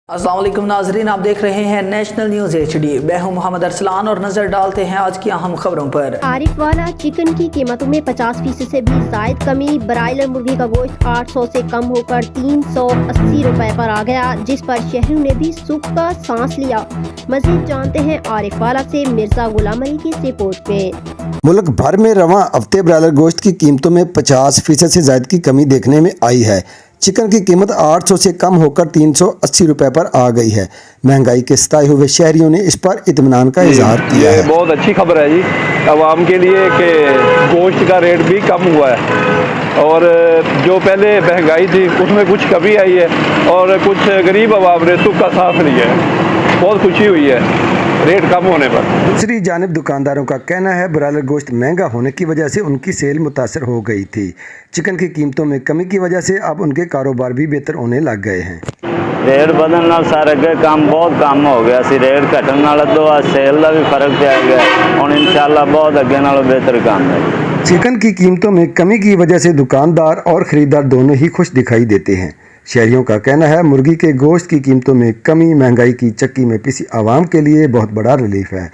अस्सलाम वालेकुम नाजरीन, आप देख रहे हैं नेशनल न्यूज़ HD। मैं हूं मोहम्मद अरसलान और नजर डालते हैं आज की अहम खबरों पर। आरिफ वाला चिकन की कीमतों में 50% से भी जायद कमी। ब्रायलर मुर्गी का गोश्त 800 से कम होकर 380 रुपए पर आ गया, जिस पर शहरियों ने भी सुख का सांस लिया। मजीद जानते हैं आरिफ वाला से मिर्जा गुलाम अली की रिपोर्ट में। मुल्क भर में रवां हफ्ते ब्रायलर गोश्त की कीमतों में 50% से ज़ायद की कमी देखने में आई है। चिकन की कीमत 800 से कम होकर 380 रुपए पर आ गई है। महंगाई के सताए हुए शहरियों ने इस पर इत्मीनान का इजहार किया है। बहुत अच्छी खबर है जी आवाम के लिए कि गोश्त का रेट भी कम हुआ है और जो पहले महंगाई थी उसमें कुछ कमी आई है और कुछ गरीब आवाम ने सुख का सांस लिया है। बहुत खुशी हुई है रेट कम होने पर। दूसरी जानिब दुकानदारों का कहना है ब्रायलर गोश्त महंगा होने की वजह से उनकी सेल मुतासर हो गई थी। चिकन की कीमतों में कमी की वजह से अब उनके कारोबार भी बेहतर होने लग गए हैं। रेट बदलने नाल सारे के काम बहुत कम हो गया सी। रेट घटन नाल तो सेल का भी फर्क पै गया। और इंशाल्लाह बहुत अगे नालों बेहतर काम है। चिकन की कीमतों में कमी की वजह से दुकानदार और खरीदार दोनों ही खुश दिखाई देते हैं। शहरियों का कहना है मुर्गी के गोश्त की कीमतों में कमी महंगाई की चक्की में पिसी आवाम के लिए बहुत बड़ा रिलीफ है।